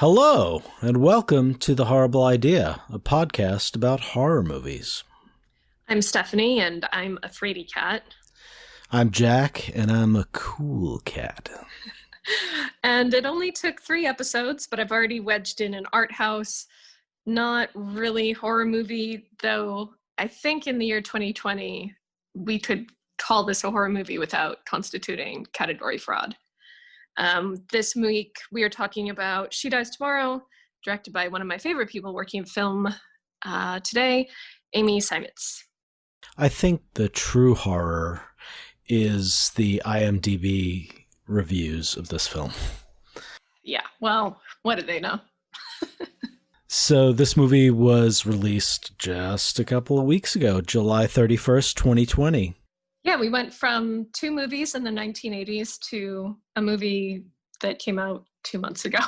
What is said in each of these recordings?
Hello, and welcome to The Horrible Idea, a podcast about horror movies. I'm Stephanie, and I'm a fraidy cat. I'm Jack, and I'm a cool cat. And it only took 3 episodes, but I've already wedged in an art house, not really horror movie, though I think in the year 2020, we could call this a horror movie without constituting category fraud. This week, we are talking about She Dies Tomorrow, directed by one of my favorite people working in film today, Amy Seimetz. I think the true horror is the IMDb reviews of this film. Yeah, well, what do they know? So this movie was released just a couple of weeks ago, July 31st, 2020. Yeah, we went from 2 movies in the 1980s to a movie that came out 2 months ago.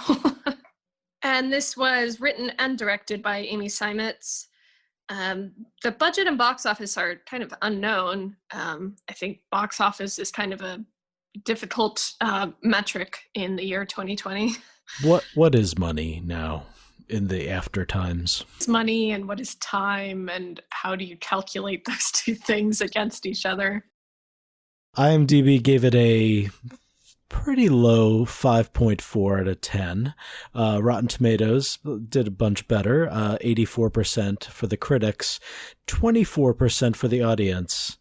And this was written and directed by Amy Seimetz. The budget and box office are kind of unknown. I think box office is kind of a difficult metric in the year 2020. What is money now in the after times? It's money, and what is time, and how do you calculate those two things against each other? IMDb gave it a pretty low 5.4 out of 10. Rotten Tomatoes did a bunch better, 84% for the critics, 24% for the audience.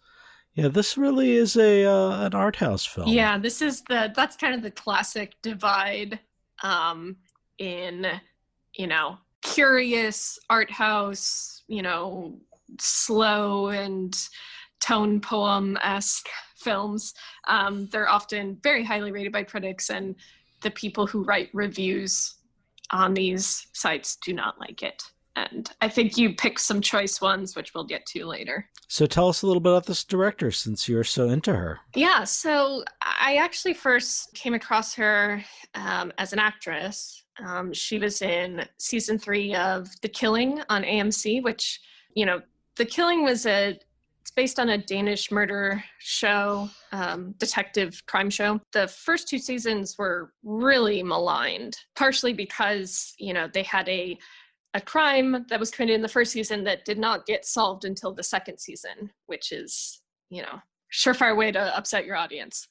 Yeah, this really is an art house film. Yeah, that's kind of the classic divide in, curious art house, slow and tone poem-esque films. They're often very highly rated by critics, and the people who write reviews on these sites do not like it. And I think you picked some choice ones, which we'll get to later. So tell us a little bit about this director, since you're so into her. Yeah, so I actually first came across her as an actress. She was in season 3 of The Killing on AMC, which, The Killing it's based on a Danish murder show, detective crime show. The first 2 seasons were really maligned, partially because, they had a crime that was committed in the first season that did not get solved until the second season, which is, surefire way to upset your audience.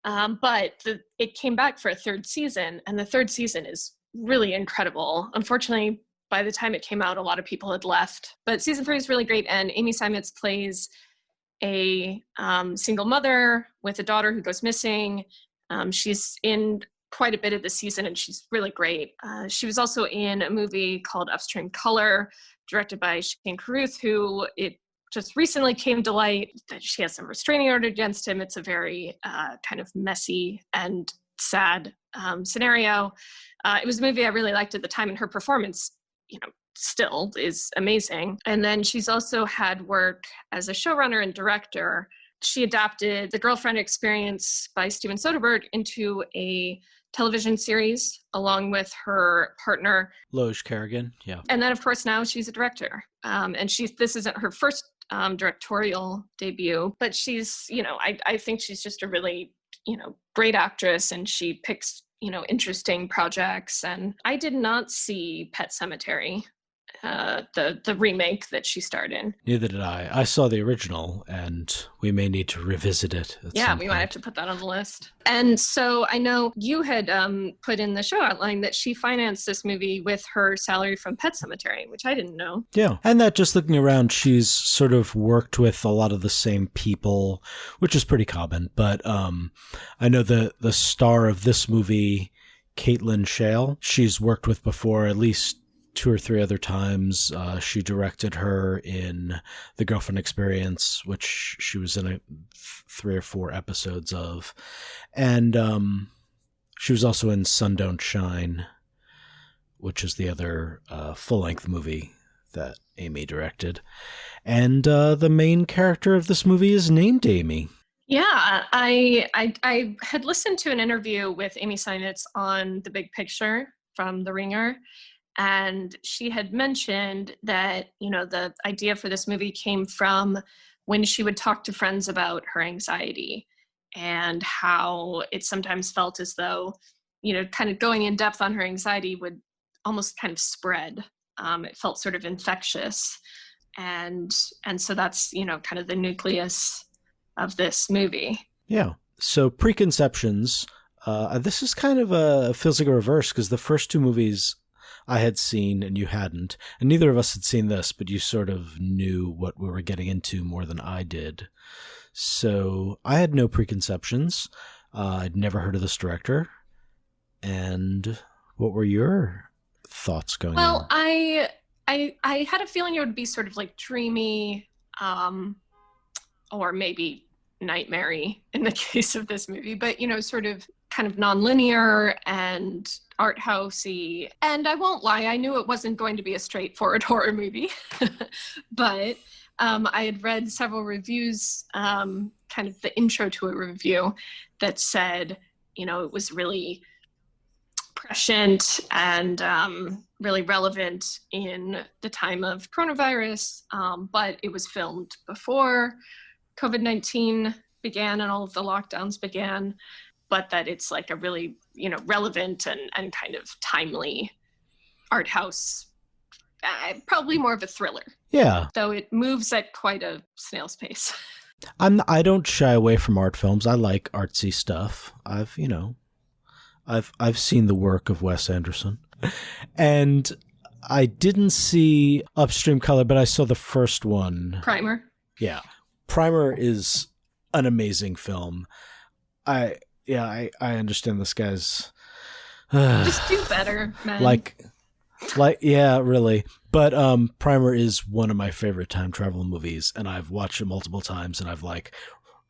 But it came back for a 3rd season, and the 3rd season is really incredible. Unfortunately, by the time it came out, a lot of people had left. But season 3 is really great, and Amy Seimetz plays a single mother with a daughter who goes missing. She's in quite a bit of the season, and she's really great. She was also in a movie called Upstream Color, directed by Shane Carruth, who it just recently came to light that she has some restraining order against him. It's a very kind of messy and sad scenario. It was a movie I really liked at the time, and her performance, still is amazing. And then she's also had work as a showrunner and director. She adapted The Girlfriend Experience by Steven Soderbergh into a television series along with her partner Loge Kerrigan, yeah. And then, of course, now she's a director. And this isn't her first directorial debut, but she's, I think she's just a really, great actress, and she picks, interesting projects. And I did not see Pet Sematary, the remake that she starred in. Neither did I. I saw the original, and we may need to revisit it. Yeah, we might have to put that on the list. And so I know you had put in the show outline that she financed this movie with her salary from Pet Sematary, which I didn't know. Yeah, and that just looking around, she's sort of worked with a lot of the same people, which is pretty common. But I know the star of this movie, Caitlin Shale, she's worked with before, at least 2 or 3 other times. She directed her in The Girlfriend Experience, which she was in 3 or 4 episodes of. And she was also in Sun Don't Shine, which is the other full-length movie that Amy directed. And the main character of this movie is named Amy. Yeah, I had listened to an interview with Amy Seimetz on The Big Picture from The Ringer, and she had mentioned that, the idea for this movie came from when she would talk to friends about her anxiety and how it sometimes felt as though, kind of going in depth on her anxiety would almost kind of spread. It felt sort of infectious. And so that's, kind of the nucleus of this movie. Yeah. So preconceptions, this is kind of feels like a reverse, because the first two movies I had seen and you hadn't, and neither of us had seen this, but you sort of knew what we were getting into more than I did. So I had no preconceptions. I'd never heard of this director. And what were your thoughts going on? Well, I had a feeling it would be sort of like dreamy, or maybe nightmare-y in the case of this movie, but sort of kind of non-linear and art housey. And I won't lie, I knew it wasn't going to be a straightforward horror movie, but I had read several reviews, kind of the intro to a review that said, it was really prescient and really relevant in the time of coronavirus, but it was filmed before COVID-19 began and all of the lockdowns began, but that it's like a really, relevant and kind of timely art house, probably more of a thriller. Yeah. Though it moves at quite a snail's pace. I don't shy away from art films. I like artsy stuff. I've seen the work of Wes Anderson. And I didn't see Upstream Color, but I saw the first one. Primer. Yeah. Primer is an amazing film. I understand this guy's just do better, man. Like yeah, really. But Primer is one of my favorite time travel movies, and I've watched it multiple times, and I've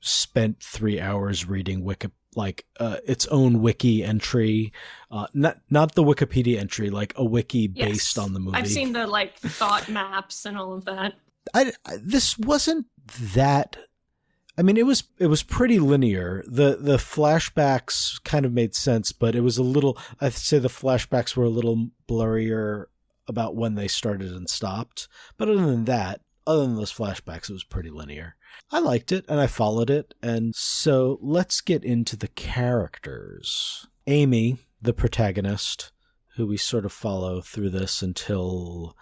spent 3 hours reading its own wiki entry, not the Wikipedia entry, like a wiki based on the movie. I've seen the thought maps and all of that. This wasn't that. I mean, it was pretty linear. The flashbacks kind of made sense, but it was a little. I'd say the flashbacks were a little blurrier about when they started and stopped. But other than those flashbacks, it was pretty linear. I liked it and I followed it. And so let's get into the characters. Amy, the protagonist, who we sort of follow through this until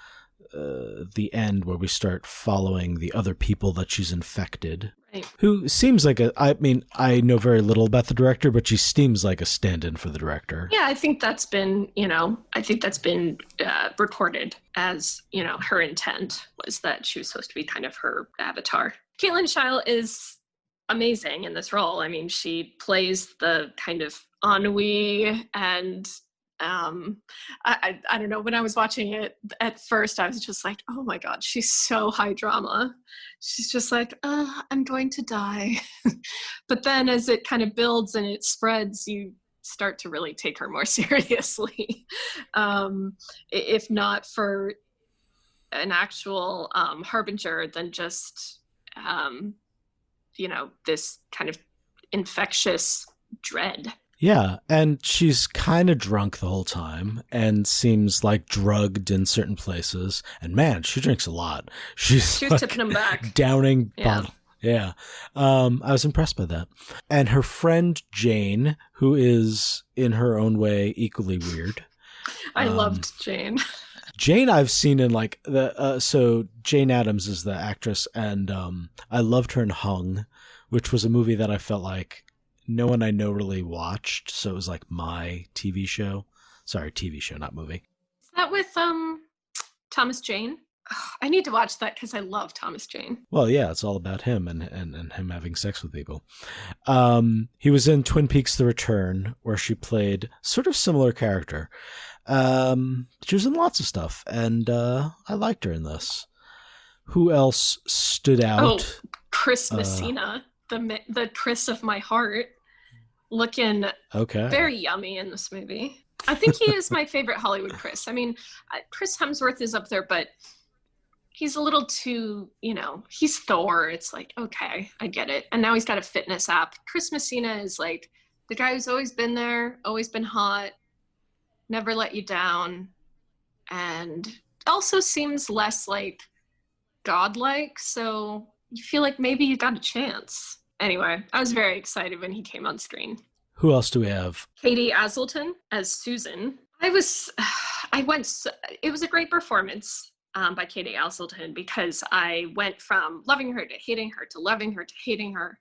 the end, where we start following the other people that she's infected. Right. Who seems like I know very little about the director, but she seems like a stand-in for the director. Yeah, I think that's been, recorded as, her intent was that she was supposed to be kind of her avatar. Caitlin Scheil is amazing in this role. I mean, she plays the kind of ennui and I don't know, when I was watching it at first, I was just like, oh my God, she's so high drama. She's just like, I'm going to die. But then as it kind of builds and it spreads, you start to really take her more seriously. If not for an actual harbinger, then just, this kind of infectious dread. Yeah, and she's kind of drunk the whole time and seems like drugged in certain places. And man, she drinks a lot. She was tipping them back. Downing bottle. Yeah. I was impressed by that. And her friend Jane, who is in her own way equally weird. I loved Jane. Jane I've seen in so Jane Addams is the actress, and I loved her in Hung, which was a movie that I felt like no one I know really watched, so it was like my TV show. Sorry, TV show, not movie. Is that with Thomas Jane? Oh, I need to watch that because I love Thomas Jane. Well, yeah, it's all about him and him having sex with people. He was in Twin Peaks: The Return, where she played sort of similar character. She was in lots of stuff, and I liked her in this. Who else stood out? Oh, Chris Messina, the Chris of my heart. Looking very yummy in this movie. I think he is my favorite Hollywood Chris. I mean, Chris Hemsworth is up there, but he's a little too, he's Thor. It's like, okay, I get it. And now he's got a fitness app. Chris Messina is like the guy who's always been there, always been hot, never let you down, and also seems less like godlike. So you feel like maybe you got a chance. Anyway, I was very excited when he came on screen. Who else do we have? Katie Aselton as Susan. It was a great performance by Katie Aselton, because I went from loving her to hating her to loving her to hating her,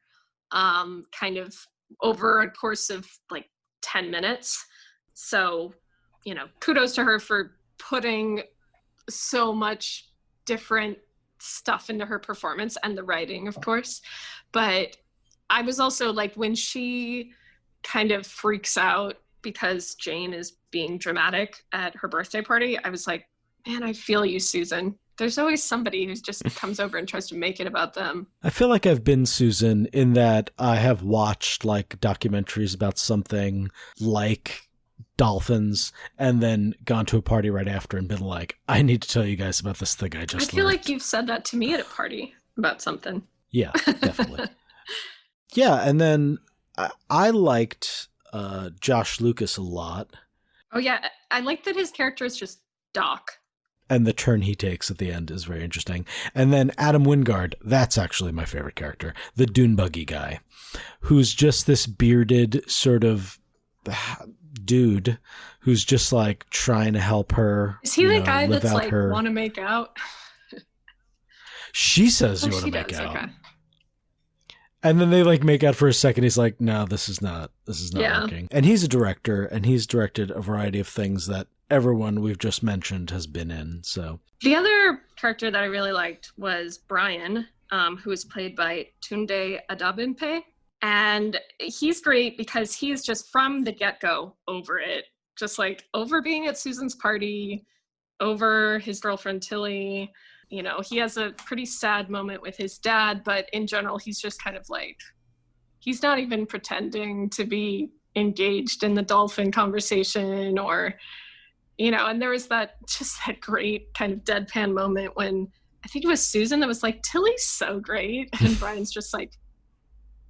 kind of over a course of like 10 minutes. So, kudos to her for putting so much different stuff into her performance, and the writing, of course. But I was also like, when she kind of freaks out because Jane is being dramatic at her birthday party, I was like, man, I feel you, Susan. There's always somebody who just comes over and tries to make it about them. I feel like I've been Susan in that I have watched like documentaries about something like dolphins and then gone to a party right after and been like, I need to tell you guys about this thing I just feel learned. like you've said that to me at a party about something. Yeah, definitely. Yeah, and then I liked Josh Lucas a lot. Oh, yeah. I like that his character is just Doc. And the turn he takes at the end is very interesting. And then Adam Wingard, that's actually my favorite character, the dune buggy guy, who's just this bearded sort of dude who's just like trying to help her. Is he the guy that's like, want to make out? She says you want to make out. Okay. And then they like make out for a second. He's like, no, this is not working. And he's a director, and he's directed a variety of things that everyone we've just mentioned has been in. So the other character that I really liked was Brian, who was played by Tunde Adabimpe. And he's great because he's just from the get-go over it. Just like over being at Susan's party, over his girlfriend Tilly. He has a pretty sad moment with his dad, but in general, he's just kind of like, he's not even pretending to be engaged in the dolphin conversation or, and there was that great kind of deadpan moment when I think it was Susan that was like, Tilly's so great. And Brian's just like,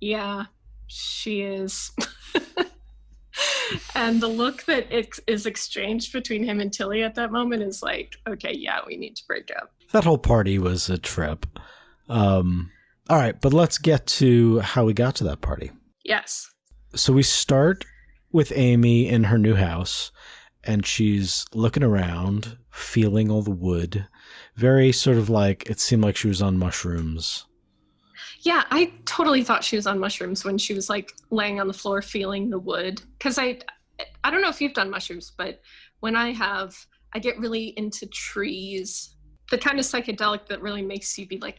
yeah, she is. And the look that is exchanged between him and Tilly at that moment is like, okay, yeah, we need to break up. That whole party was a trip. All right, but let's get to how we got to that party. Yes. So we start with Amy in her new house, and she's looking around, feeling all the wood. Very sort of like, it seemed like she was on mushrooms. Yeah, I totally thought she was on mushrooms when she was like laying on the floor feeling the wood. Because I don't know if you've done mushrooms, but when I get really into trees. The kind of psychedelic that really makes you be like,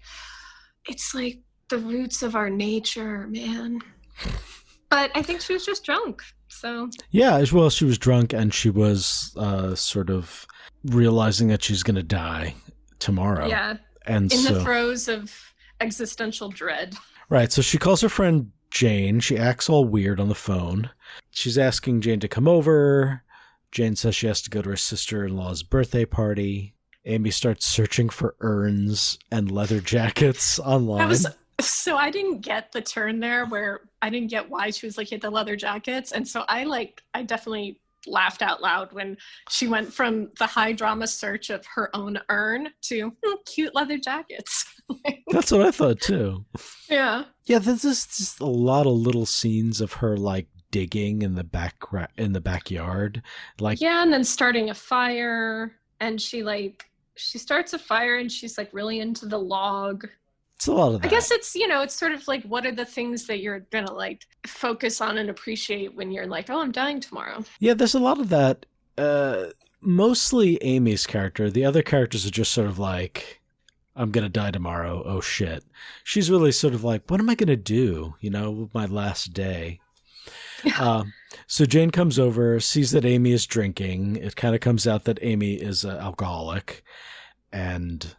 it's like the roots of our nature, man. But I think she was just drunk. So yeah, as well, she was drunk, and she was sort of realizing that she's going to die tomorrow. Yeah, and in the throes of existential dread. Right, so she calls her friend Jane. She acts all weird on the phone. She's asking Jane to come over. Jane says she has to go to her sister-in-law's birthday party. Amy starts searching for urns and leather jackets online. So I didn't get the turn there where I didn't get why she was looking at the leather jackets. And so I definitely laughed out loud when she went from the high drama search of her own urn to cute leather jackets. That's what I thought too. Yeah. Yeah, there's just a lot of little scenes of her like digging in the backyard. Like, yeah, and then starting a fire, and she starts a fire and she's like really into the log. It's a lot of that. I guess it's, it's sort of like, what are the things that you're going to like focus on and appreciate when you're like, oh, I'm dying tomorrow. Yeah, there's a lot of that. Mostly Amy's character. The other characters are just sort of like, I'm going to die tomorrow. Oh, shit. She's really sort of like, what am I going to do, with my last day? Yeah. So Jane comes over, sees that Amy is drinking. It kind of comes out that Amy is an alcoholic and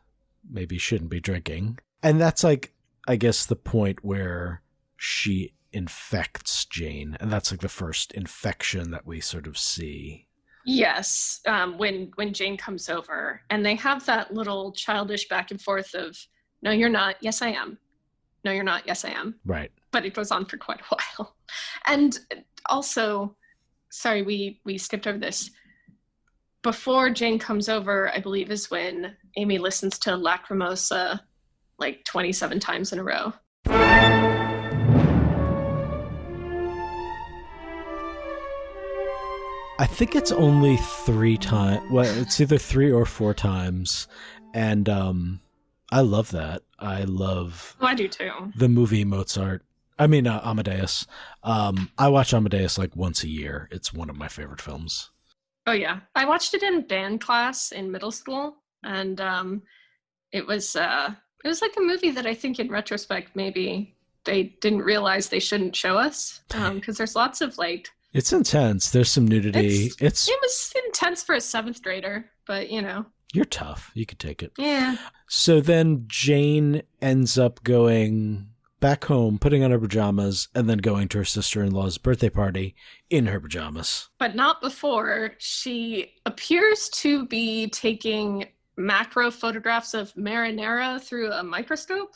maybe shouldn't be drinking. And that's like, I guess, the point where she infects Jane. And that's like the first infection that we sort of see. Yes. When Jane comes over and they have that little childish back and forth of, no, you're not. Yes, I am. No, you're not. Yes, I am. Right. But it goes on for quite a while. And also, sorry, we skipped over this. Before Jane comes over, I believe, is when Amy listens to Lacrimosa like 27 times in a row. I think it's only 3 times. Well, it's either 3 or 4 times. And I love that. I love Oh, I do too. the movie Mozart. I mean, Amadeus. I watch Amadeus like once a year. It's one of my favorite films. Oh yeah, I watched it in band class in middle school, and it was like a movie that I think in retrospect maybe they didn't realize they shouldn't show us, because there's lots of like. It's intense. There's some nudity. It was intense for a 7th grader, but you know. You're tough. You could take it. Yeah. So then Jane ends up going back home, putting on her pajamas, and then going to her sister-in-law's birthday party in her pajamas. But not before. She appears to be taking macro photographs of marinara through a microscope.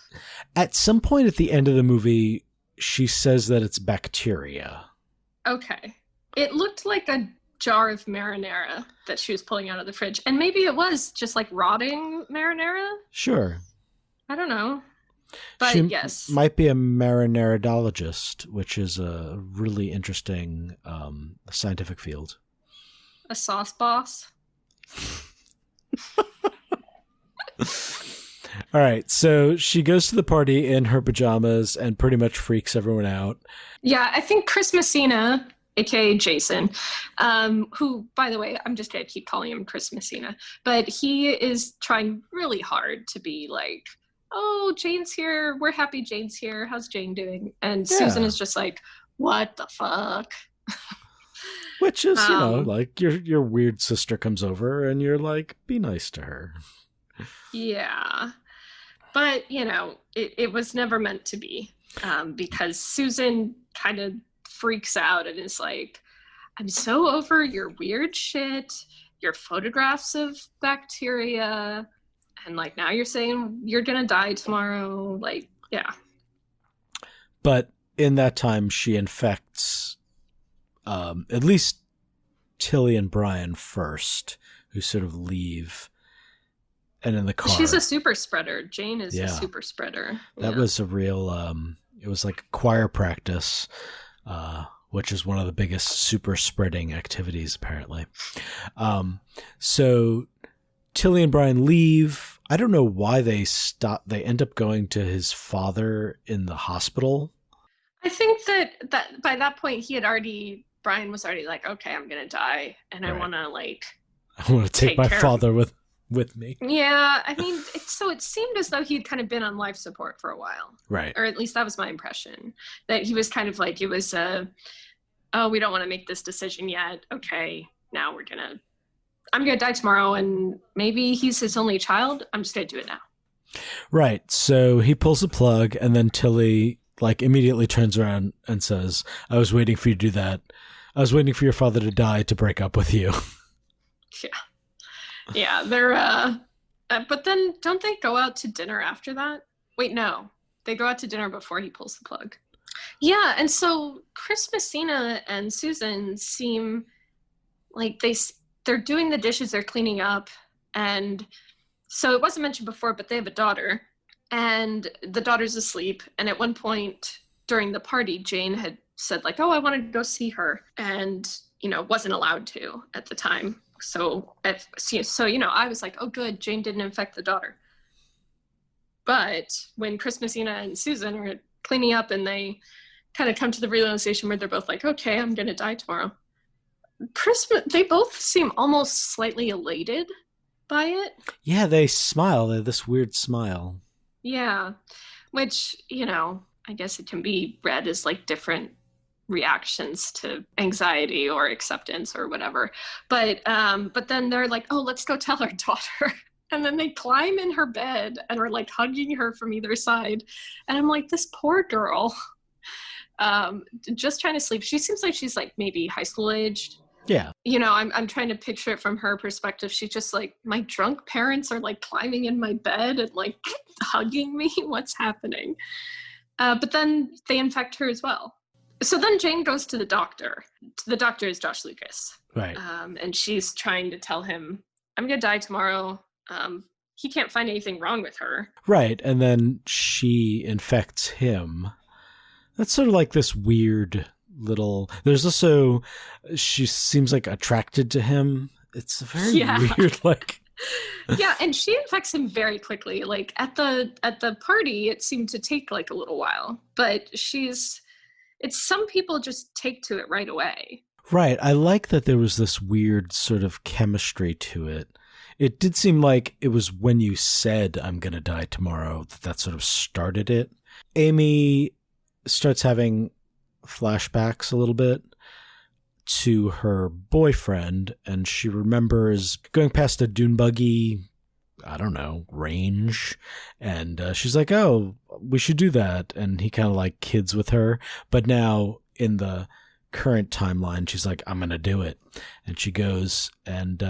At some point at the end of the movie, she says that it's bacteria. Okay. It looked like a jar of marinara that she was pulling out of the fridge. And maybe it was just like rotting marinara? Sure. I don't know. But she yes. Might be a marinaridologist, which is a really interesting scientific field. A sauce boss? All right, so she goes to the party in her pajamas and pretty much freaks everyone out. Yeah, I think Chris Messina, aka Jason, who, by the way, I'm just going to keep calling him Chris Messina, but he is trying really hard to be like, oh, Jane's here. We're happy Jane's here. How's Jane doing? And yeah. Susan is just like, what the fuck? Which is, you know, like your weird sister comes over and you're like, be nice to her. Yeah. But, you know, it was never meant to be, because Susan kind of freaks out and is like, I'm so over your weird shit, your photographs of bacteria, and like now you're saying you're gonna die tomorrow. Like, yeah. But in that time, she infects at least Tilly and Brian first, who sort of leave. And in the car, she's a super spreader. Jane is a super spreader. That was a real. It was like choir practice, which is one of the biggest super spreading activities, apparently. So Tilly and Brian leave. I don't know why they stop. They end up going to his father in the hospital. I think that by that point Brian was already like, okay, I'm gonna die, and I want to take my father with me. Yeah, I mean, it seemed as though he'd kind of been on life support for a while. Right. Or at least that was my impression. That he was kind of like, it was, oh, we don't want to make this decision yet. Okay, now I'm going to die tomorrow, and maybe he's his only child. I'm just going to do it now. Right. So he pulls the plug, and then Tilly, like, immediately turns around and says, I was waiting for you to do that. I was waiting for your father to die to break up with you. Yeah. Yeah, they're, but then don't they go out to dinner after that? Wait, no. They go out to dinner before he pulls the plug. Yeah, and so Chris Messina and Susan seem like they're doing the dishes, they're cleaning up, and so it wasn't mentioned before, but they have a daughter, and the daughter's asleep, and at one point during the party, Jane had said like, oh, I wanted to go see her, and, you know, wasn't allowed to at the time. So, you know, I was like, oh, good, Jane didn't infect the daughter. But when Chris Messina and Susan are cleaning up and they kind of come to the realization where they're both like, okay, I'm going to die tomorrow. They both seem almost slightly elated by it. Yeah, they smile. They have this weird smile. Yeah, which, you know, I guess it can be read as like different reactions to anxiety or acceptance or whatever, but then they're like, oh, let's go tell our daughter, and then they climb in her bed and are like hugging her from either side, and I'm like, this poor girl, just trying to sleep. She seems like she's like maybe high school aged. Yeah, you know, I'm trying to picture it from her perspective. She's just like, my drunk parents are like climbing in my bed and like hugging me. What's happening? But then they infect her as well. So then Jane goes to the doctor. The doctor is Josh Lucas. Right. And she's trying to tell him, I'm going to die tomorrow. He can't find anything wrong with her. Right. And then she infects him. That's sort of like this weird little. There's also, she seems like attracted to him. It's very weird, like. Yeah, and she infects him very quickly. Like at the party, it seemed to take like a little while, but some people just take to it right away. Right. I like that there was this weird sort of chemistry to it. It did seem like it was when you said, I'm going to die tomorrow, that sort of started it. Amy starts having flashbacks a little bit to her boyfriend, and she remembers going past a dune buggy, I don't know, range, and she's like, oh, we should do that. And he kind of like kids with her. But now in the current timeline, she's like, I'm going to do it. And she goes and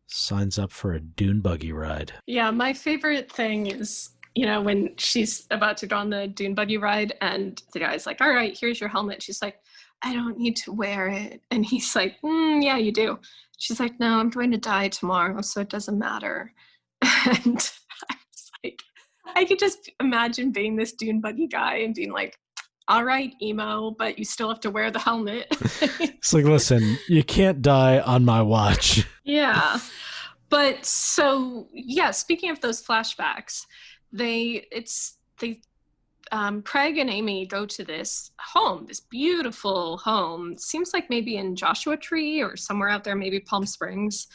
signs up for a dune buggy ride. Yeah, my favorite thing is, you know, when she's about to go on the dune buggy ride and the guy's like, all right, here's your helmet. She's like, I don't need to wear it. And he's like, yeah, you do. She's like, no, I'm going to die tomorrow, so it doesn't matter. And I was like, I could just imagine being this dune buggy guy and being like, all right, emo, but you still have to wear the helmet. It's like, listen, you can't die on my watch. Yeah. But so, yeah, speaking of those flashbacks, Craig and Amy go to this home, this beautiful home. Seems like maybe in Joshua Tree or somewhere out there, maybe Palm Springs.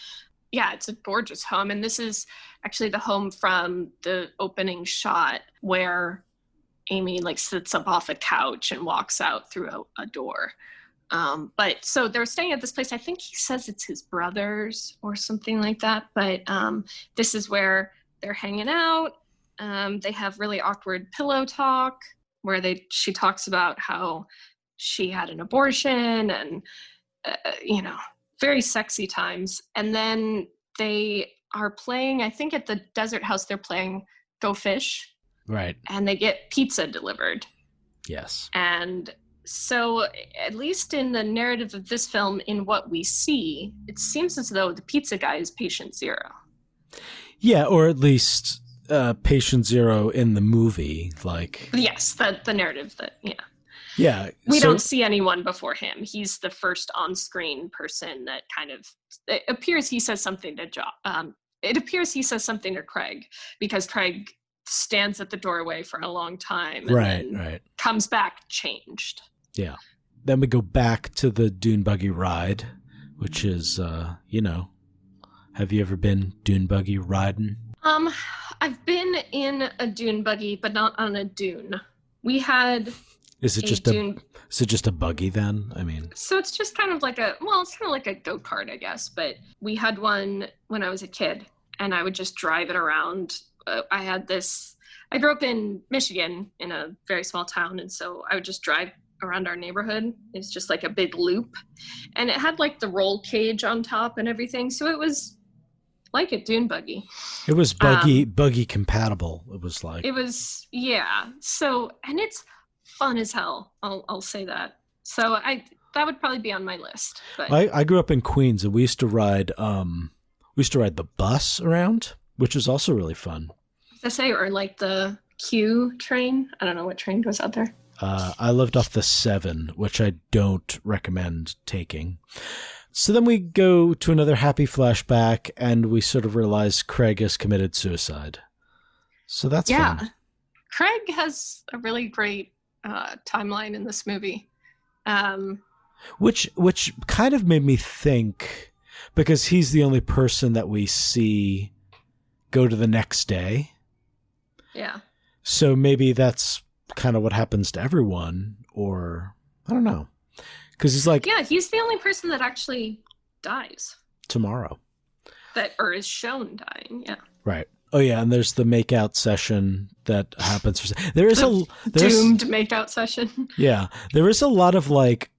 Yeah, it's a gorgeous home. And this is actually the home from the opening shot where Amy like sits up off a couch and walks out through a door. But so they're staying at this place. I think he says it's his brother's or something like that. But this is where they're hanging out. They have really awkward pillow talk where she talks about how she had an abortion and, very sexy times. And then they are playing, I think at the desert house, they're playing Go Fish. Right. And they get pizza delivered. Yes. And so at least in the narrative of this film, in what we see, it seems as though the pizza guy is patient zero. Yeah, or at least patient zero in the movie. Like, yes, the narrative that, yeah. Yeah. We don't see anyone before him. He's the first on-screen person that kind of, it appears he says something to Craig, because Craig stands at the doorway for a long time and right. comes back changed. Yeah. Then we go back to the dune buggy ride, which is, have you ever been dune buggy riding? I've been in a dune buggy, but not on a dune. We had Is it just a buggy then? I mean, so it's just kind of like it's kind of like a go-kart, I guess, but we had one when I was a kid and I would just drive it around. I grew up in Michigan in a very small town. And so I would just drive around our neighborhood. It's just like a big loop and it had like the roll cage on top and everything. So it was like a dune buggy. It was buggy compatible. It was like, yeah. So, and it's fun as hell. I'll say that. So that would probably be on my list. But I grew up in Queens and we used to ride the bus around, which was also really fun. Or like the Q train. I don't know what train goes out there. I lived off the 7, which I don't recommend taking. So then we go to another happy flashback and we sort of realize Craig has committed suicide. So that's fun. Craig has a really great timeline in this movie. Which kind of made me think, because he's the only person that we see go to the next day. Yeah. So maybe that's kind of what happens to everyone, or I don't know. Because he's like... Yeah, he's the only person that actually dies. Tomorrow. Or is shown dying, yeah. Right. Oh, yeah, and there's the makeout session that happens. There's doomed makeout session. Yeah. There is a lot of, like,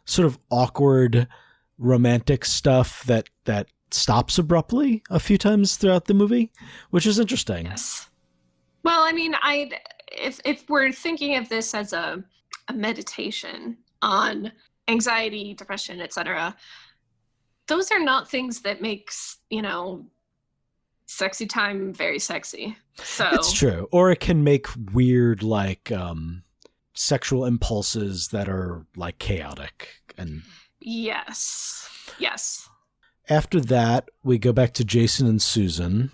sort of awkward romantic stuff that stops abruptly a few times throughout the movie, which is interesting. Yes. Well, I mean, if we're thinking of this as a meditation on anxiety, depression, etc., those are not things that makes, sexy time very sexy. So it's true. Or it can make weird, like, sexual impulses that are like chaotic. And yes. After that, we go back to Jason and Susan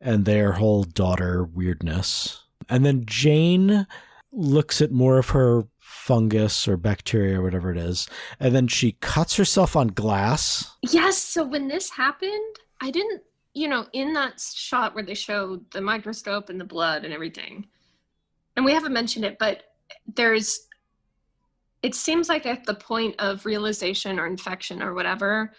and their whole daughter weirdness. And then Jane looks at more of her fungus or bacteria or whatever it is, and then she cuts herself on glass. Yes, so when this happened, I didn't, in that shot where they showed the microscope and the blood and everything, and we haven't mentioned it, but it seems like at the point of realization or infection or whatever,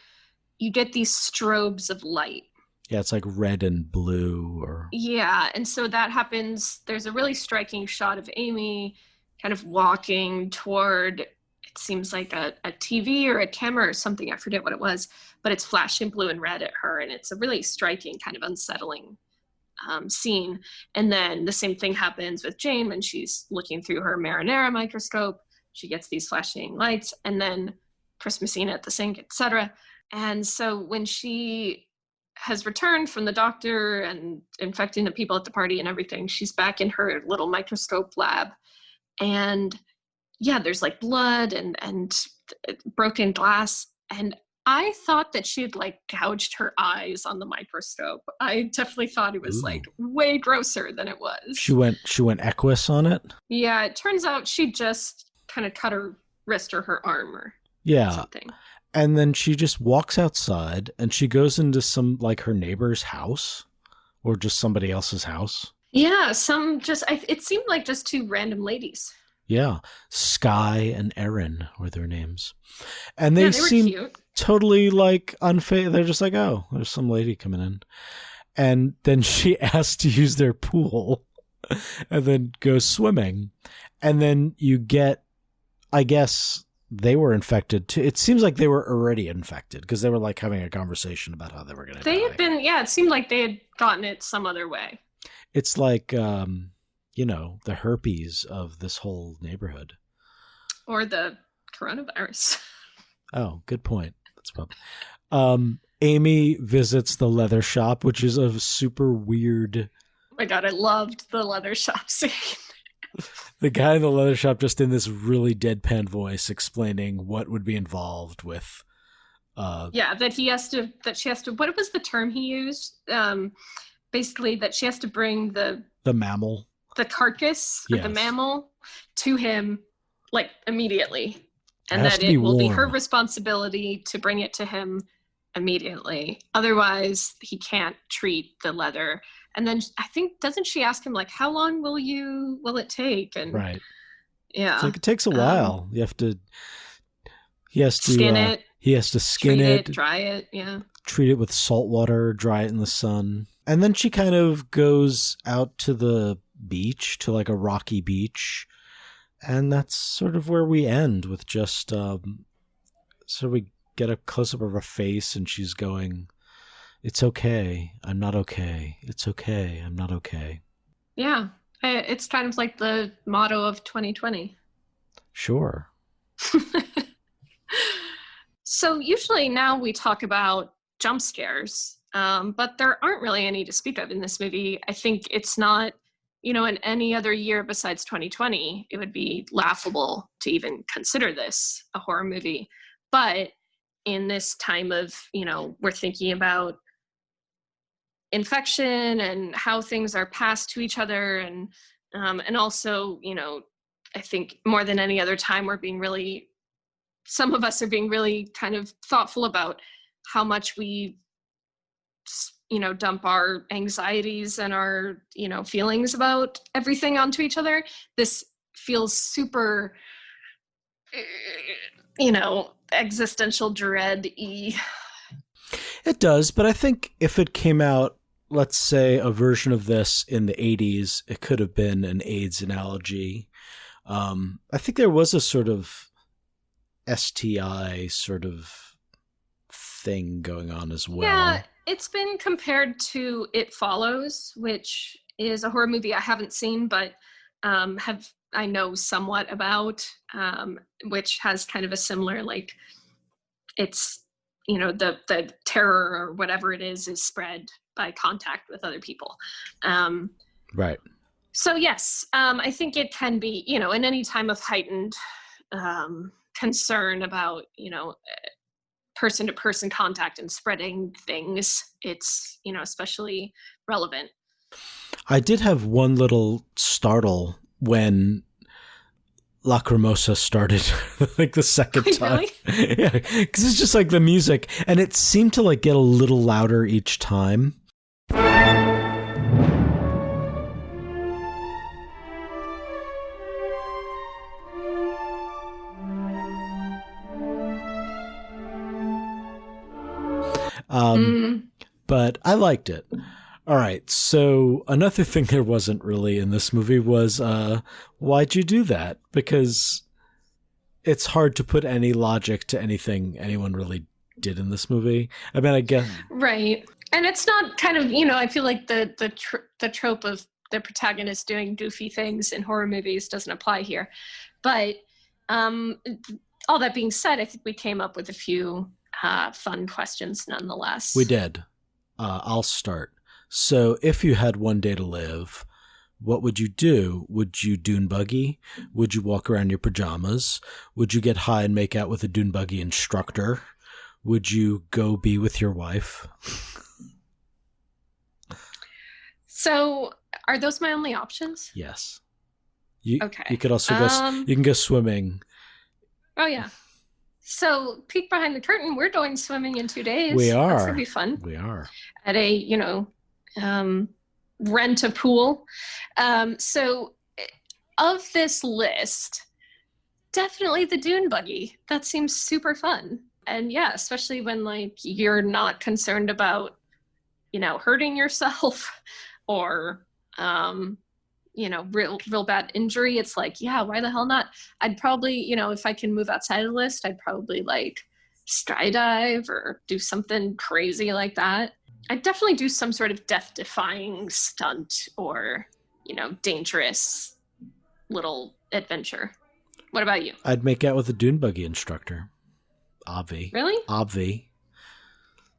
you get these strobes of light. Yeah, it's like red and blue or... Yeah, and so that happens. There's a really striking shot of Amy kind of walking toward, it seems like a TV or a camera or something. I forget what it was, but it's flashing blue and red at her, and it's a really striking, kind of unsettling scene. And then the same thing happens with Jane when she's looking through her marinara microscope. She gets these flashing lights, and then Christmas scene at the sink, etc. And so when she has returned from the doctor and infecting the people at the party and everything, she's back in her little microscope lab. And yeah, there's like blood and broken glass. And I thought that she had like gouged her eyes on the microscope. I definitely thought it was like way grosser than it was. She went Equus on it? Yeah, it turns out she just kind of cut her wrist or her arm or something. And then she just walks outside and she goes into some, like, her neighbor's house or just somebody else's house. Yeah, it seemed like just two random ladies. Yeah. Sky and Erin were their names. And they seem cute. Totally like unfair. They're just like, oh, there's some lady coming in. And then she asks to use their pool and then goes swimming. And then you get, I guess... they were infected too. It seems like they were already infected because they were like having a conversation about how they were going to die. They had been, it seemed like they had gotten it some other way. It's like, the herpes of this whole neighborhood. Or the coronavirus. Oh, good point. That's probably. Amy visits the leather shop, which is a super weird... Oh my God, I loved the leather shop scene. The guy in the leather shop just in this really deadpan voice explaining what would be involved with that she has to what was the term he used? Basically that she has to bring the mammal. The carcass or the mammal to him like immediately. And that it will be her responsibility to bring it to him immediately. Otherwise he can't treat the leather. And then I think, doesn't she ask him like, how long will it take? And right. Yeah. It's like it takes a while. He has to skin it. He has to skin it, dry it. Yeah. Treat it with salt water, dry it in the sun. And then she kind of goes out to the beach, to like a rocky beach. And that's sort of where we end with just, so we get a close up of her face and she's going, it's okay. I'm not okay. It's okay. I'm not okay. Yeah. It's kind of like the motto of 2020. Sure. So usually now we talk about jump scares, but there aren't really any to speak of in this movie. I think it's not, in any other year besides 2020, it would be laughable to even consider this a horror movie. But in this time of, we're thinking about infection and how things are passed to each other, and also, I think more than any other time some of us are being really kind of thoughtful about how much we dump our anxieties and our feelings about everything onto each other. This feels super existential dread-y. It does, but I think if it came out, let's say, a version of this in the 80s, it could have been an AIDS analogy. I think there was a sort of STI sort of thing going on as well. Yeah, it's been compared to It Follows, which is a horror movie I haven't seen, but I know somewhat about, which has kind of a similar, like, it's, the terror or whatever it is spread by contact with other people. Right. So yes, I think it can be, in any time of heightened concern about, person-to-person contact and spreading things, it's, especially relevant. I did have one little startle when Lacrimosa started, like the second time. Really? Yeah, because it's just like the music, and it seemed to like get a little louder each time. But I liked it. All right. So another thing there wasn't really in this movie was, why'd you do that? Because it's hard to put any logic to anything anyone really did in this movie. I mean, I guess. Right. And it's not kind of, I feel like the trope of the protagonist doing goofy things in horror movies doesn't apply here. But all that being said, I think we came up with a few fun questions nonetheless. We did. I'll start. So if you had one day to live, what would you do? Would you dune buggy? Would you walk around in your pajamas? Would you get high and make out with a dune buggy instructor? Would you go be with your wife? So are those my only options? Yes. Okay. You could also go, you can go swimming. Oh yeah. So peek behind the curtain, we're going swimming in 2 days. We are. That's gonna be fun. We are. At a, rent a pool. So of this list, definitely the dune buggy. That seems super fun. And yeah, especially when like you're not concerned about, hurting yourself or, real bad injury. It's like, yeah, why the hell not? I'd probably, if I can move outside of the list, I'd probably like skydive or do something crazy like that. I'd definitely do some sort of death-defying stunt or, dangerous little adventure. What about you? I'd make out with a dune buggy instructor. Obvi. Really? Obvi.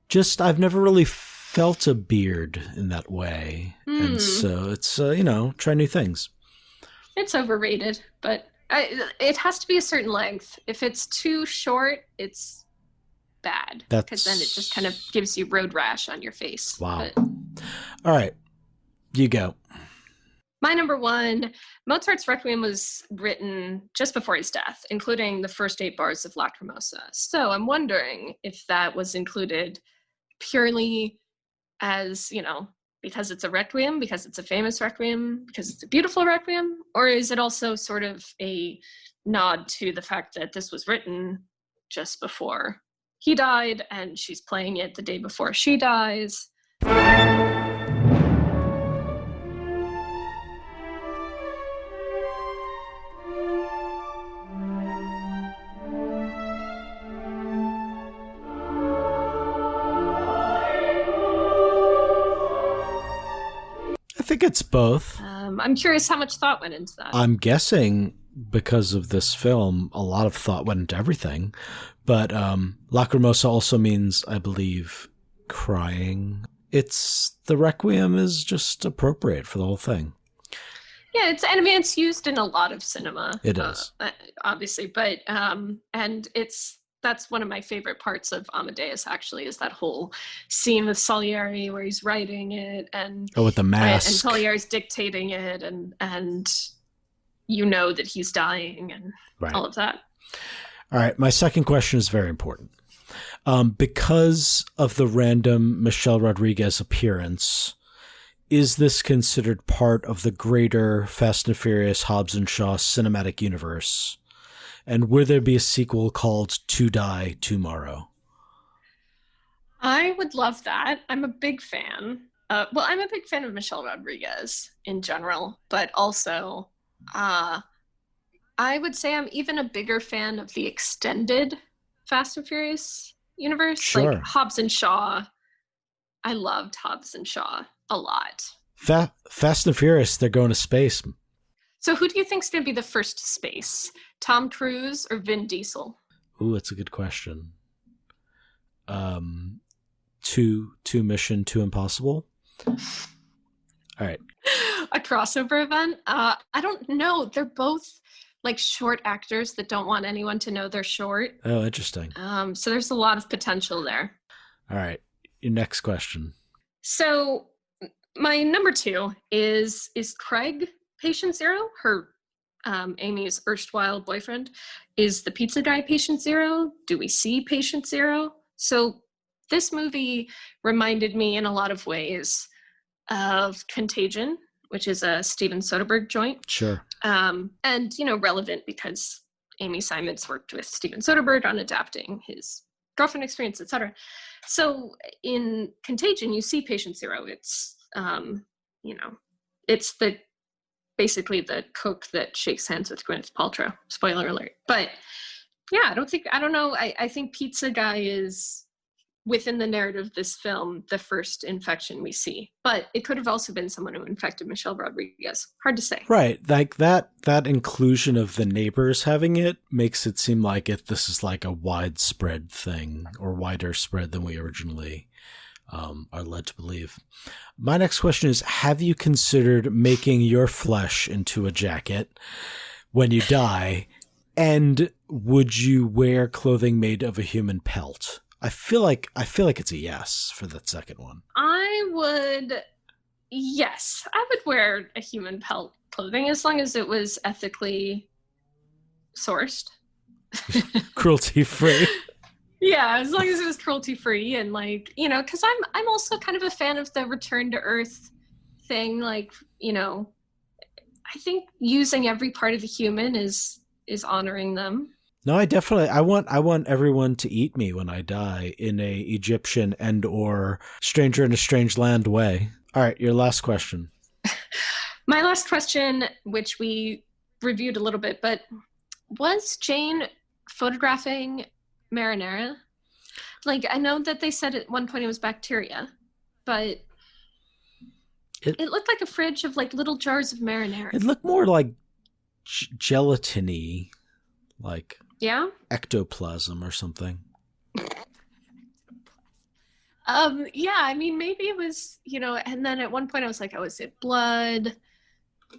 Just, I've never really felt a beard in that way. And so it's, try new things. It's overrated, but it has to be a certain length. If it's too short, it's bad. Because then it just kind of gives you road rash on your face. Wow. But all right. You go. My number one, Mozart's Requiem was written just before his death, including the first 8 bars of Lacrimosa. So I'm wondering if that was included purely as, because it's a requiem, because it's a famous requiem, because it's a beautiful requiem, or is it also sort of a nod to the fact that this was written just before he died and she's playing it the day before she dies? I think it's both. I'm curious how much thought went into that. I'm guessing because of this film, a lot of thought went into everything. But Lacrimosa also means, I believe, crying. The Requiem is just appropriate for the whole thing. Yeah, it's used in a lot of cinema. It is. Obviously, but and that's one of my favorite parts of Amadeus, actually, is that whole scene with Salieri where he's writing it and with the mask, and Salieri's dictating it, and that he's dying and all of that. All right, my second question is very important. Because of the random Michelle Rodriguez appearance, is this considered part of the greater Fast and Furious Hobbs and Shaw cinematic universe? And will there be a sequel called To Die Tomorrow? I would love that. I'm a big fan. I'm a big fan of Michelle Rodriguez in general, but also I would say I'm even a bigger fan of the extended Fast and Furious universe. Sure. Like Hobbs and Shaw. I loved Hobbs and Shaw a lot. Fast and Furious, they're going to space. So who do you think's going to be the first to space? Tom Cruise or Vin Diesel? Ooh, that's a good question. Two Mission, Two Impossible. All right. A crossover event. I don't know. They're both like short actors that don't want anyone to know they're short. Oh, interesting. So there's a lot of potential there. All right. Your next question. So my number 2 is Craig patient zero? Her Amy's erstwhile boyfriend. Is the pizza guy patient zero? Do we see patient zero? So this movie reminded me in a lot of ways of Contagion, which is a Steven Soderbergh joint. Sure. And, relevant because Amy Seimetz worked with Steven Soderbergh on adapting his girlfriend experience, etc. So in Contagion, you see patient zero. It's, it's basically the cook that shakes hands with Gwyneth Paltrow. Spoiler alert. But yeah, I don't know. I think Pizza Guy is, within the narrative of this film, the first infection we see. But it could have also been someone who infected Michelle Rodriguez. Hard to say. Right. Like that inclusion of the neighbors having it makes it seem like this is like a widespread thing, or wider spread than we originally are led to believe. My next question is, have you considered making your flesh into a jacket when you die? And would you wear clothing made of a human pelt? I feel like it's a yes for that second one. Yes, I would wear a human pelt clothing as long as it was ethically sourced. Cruelty free. Yeah, as long as it was cruelty free, and because I'm also kind of a fan of the return to earth thing. I think using every part of the human is honoring them. No, I want everyone to eat me when I die in a Egyptian and or stranger in a strange land way. All right, your last question. My last question, which we reviewed a little bit, but was Jane photographing marinara? I know that they said at one point it was bacteria, but it looked like a fridge of little jars of marinara. It looked more like gelatiny, yeah, ectoplasm or something. Yeah, I mean, maybe it was, and then at one point I was like, oh, is it blood?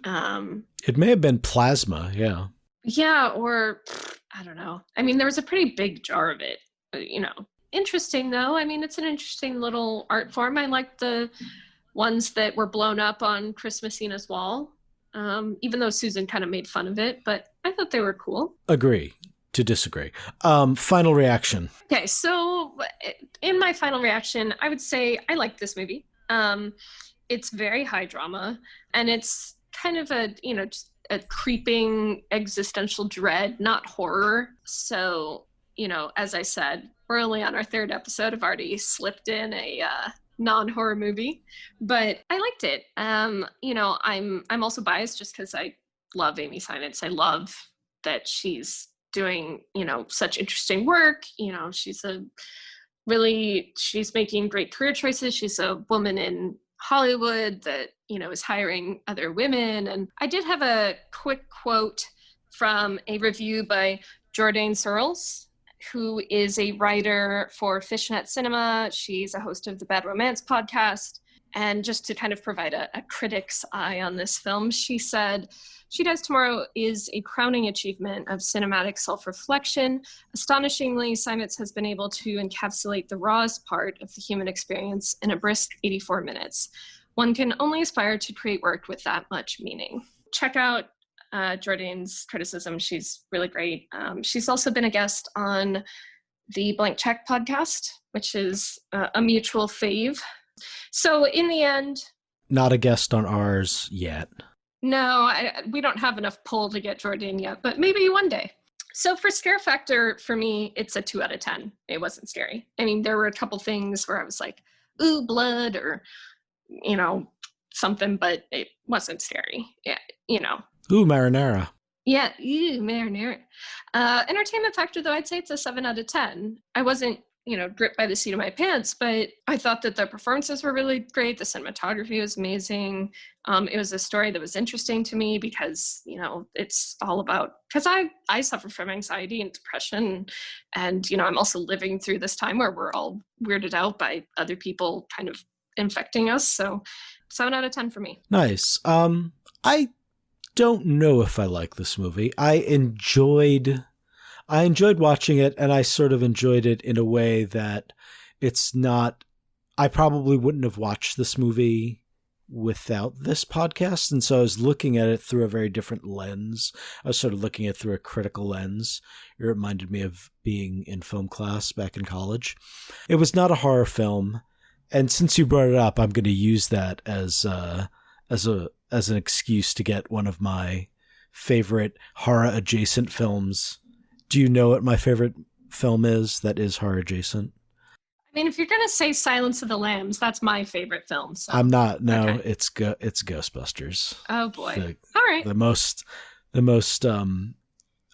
It may have been plasma, yeah. Yeah, or I don't know. I mean, there was a pretty big jar of it, Interesting, though. I mean, it's an interesting little art form. I like the ones that were blown up on Chris Messina's wall, even though Susan kind of made fun of it, but I thought they were cool. Agree to disagree. Final reaction. Okay, so in my final reaction, I would say I like this movie. It's very high drama, and it's kind of just a creeping existential dread, not horror. So, as I said, we're only on our 3rd episode. I've already slipped in a non-horror movie, but I liked it. I'm also biased just because I love Amy Seimetz. I love that she's doing, such interesting work. She's making great career choices. She's a woman in Hollywood that, is hiring other women. And I did have a quick quote from a review by Jordan Searles, who is a writer for Fishnet Cinema. She's a host of the Bad Romance podcast. And just to kind of provide a critic's eye on this film, she said, She Dies Tomorrow is a crowning achievement of cinematic self-reflection. Astonishingly, Seimetz has been able to encapsulate the rawest part of the human experience in a brisk 84 minutes. One can only aspire to create work with that much meaning. Check out Jordan's criticism. She's really great. She's also been a guest on the Blank Check podcast, which is a mutual fave. So in the end... Not a guest on ours yet. No, we don't have enough pull to get Jordan yet, but maybe one day. So for scare factor, for me, it's a 2 out of 10. It wasn't scary. I mean, there were a couple things where I was like, ooh, blood, or, something, but it wasn't scary. Yeah, Ooh, marinara. Yeah, marinara. Entertainment factor, though, I'd say it's a 7 out of 10. I wasn't, gripped by the seat of my pants, but I thought that the performances were really great. The cinematography was amazing. It was a story that was interesting to me because, it's all about, because I suffer from anxiety and depression. And, I'm also living through this time where we're all weirded out by other people kind of infecting us. So 7 out of 10 for me. Nice. I I don't know if I like this movie. I enjoyed watching it, and I sort of enjoyed it in a way that it's not, I probably wouldn't have watched this movie without this podcast. And so I was looking at it through a very different lens. I was sort of looking at it through a critical lens. It reminded me of being in film class back in college. It was not a horror film. And since you brought it up, I'm going to use that as an excuse to get one of my favorite horror adjacent films. Do you know what my favorite film is that is horror adjacent? I mean, if you're going to say Silence of the Lambs, that's my favorite film. So. I'm not. No, okay. It's Ghostbusters. Oh boy. All right. The most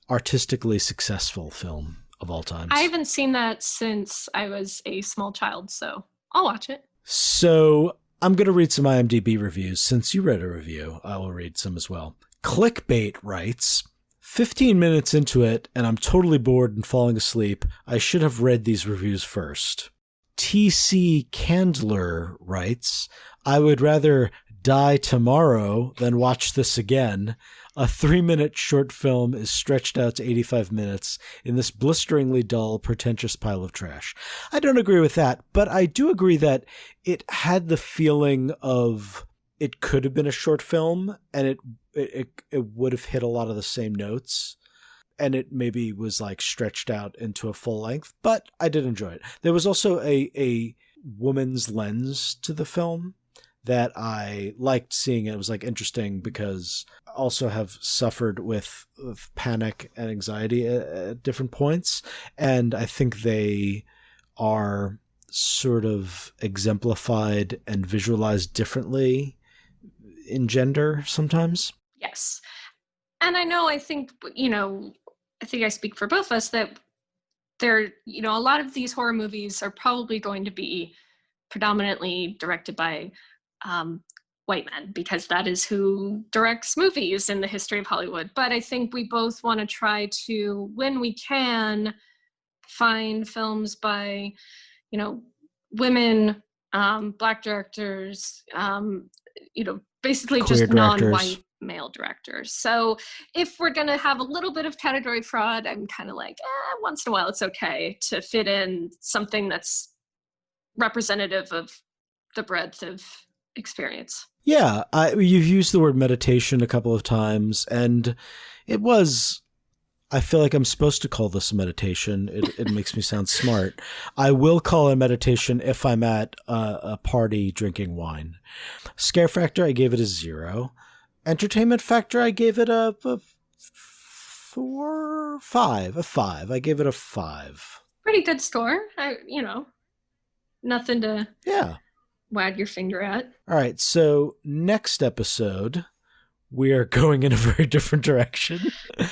artistically successful film of all time. I haven't seen that since I was a small child, so I'll watch it. So I'm going to read some IMDb reviews. Since you read a review, I will read some as well. Clickbait writes, 15 minutes into it, and I'm totally bored and falling asleep. I should have read these reviews first. TC Candler writes, I would rather die tomorrow than watch this again. A 3-minute short film is stretched out to 85 minutes in this blisteringly dull, pretentious pile of trash. I don't agree with that, but I do agree that it had the feeling of it could have been a short film, and it would have hit a lot of the same notes, and it maybe was like stretched out into a full length, but I did enjoy it. There was also a woman's lens to the film that I liked seeing. It was like interesting because I also have suffered with panic and anxiety at different points. And I think they are sort of exemplified and visualized differently in gender sometimes. Yes. And I think I speak for both of us that there, a lot of these horror movies are probably going to be predominantly directed by white men, because that is who directs movies in the history of Hollywood. But I think we both want to try to, when we can, find films by, women, Black directors, basically Queer just directors. non-white male directors. So if we're going to have a little bit of category fraud, I'm kind of like, once in a while it's okay to fit in something that's representative of the breadth of experience. Yeah, you've used the word meditation a couple of times, and I feel like I'm supposed to call this a meditation. It makes me sound smart. I will call it a meditation if I'm at a party drinking wine. Scare factor, I gave it a 0. Entertainment factor, I gave it a 5. I gave it a 5. Pretty good score. Nothing to wag your finger at. All right, so next episode, we are going in a very different direction.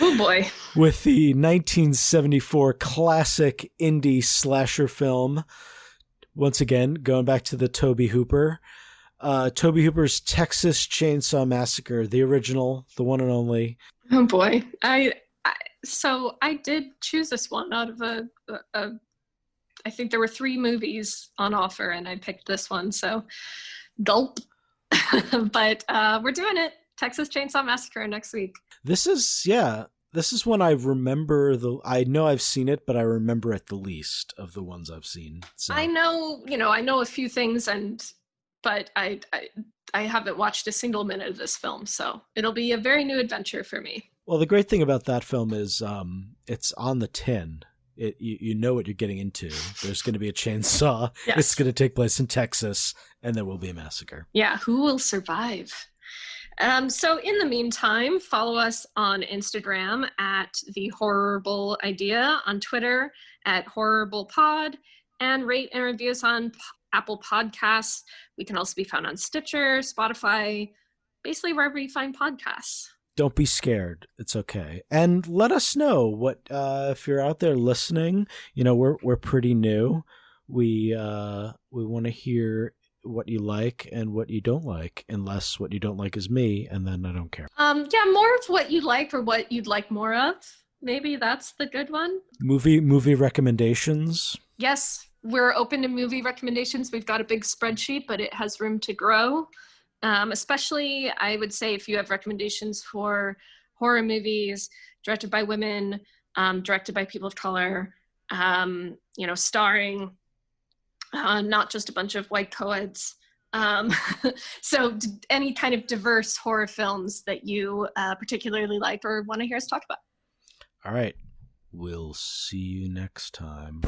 Oh boy. With the 1974 classic indie slasher film. Once again, going back to the Tobe Hooper. Tobe Hooper's Texas Chainsaw Massacre, the original, the one and only. Oh boy. So I did choose this one out of I think there were 3 movies on offer, and I picked this one, so gulp. But we're doing it. Texas Chainsaw Massacre next week. This is one I remember. I know I've seen it, but I remember it the least of the ones I've seen. So. I know a few things, but I haven't watched a single minute of this film, so it'll be a very new adventure for me. Well, the great thing about that film is it's on the tin. You know what you're getting into. There's going to be a chainsaw. Yes. It's going to take place in Texas, and there will be a massacre. Yeah, who will survive? So in the meantime, follow us on Instagram at The Horrible Idea, on Twitter at HorriblePod, and rate and review us on Apple Podcasts. We can also be found on Stitcher, Spotify, basically wherever you find podcasts. Don't be scared. It's okay. And let us know what if you're out there listening. We're pretty new. We want to hear what you like and what you don't like, unless what you don't like is me, and then I don't care. More of what you like or what you'd like more of. Maybe that's the good one. Movie recommendations. Yes, we're open to movie recommendations. We've got a big spreadsheet, but it has room to grow. Especially, I would say, if you have recommendations for horror movies directed by women, directed by people of color, starring not just a bunch of white co-eds. Um, so any kind of diverse horror films that you particularly like or want to hear us talk about. All right. We'll see you next time.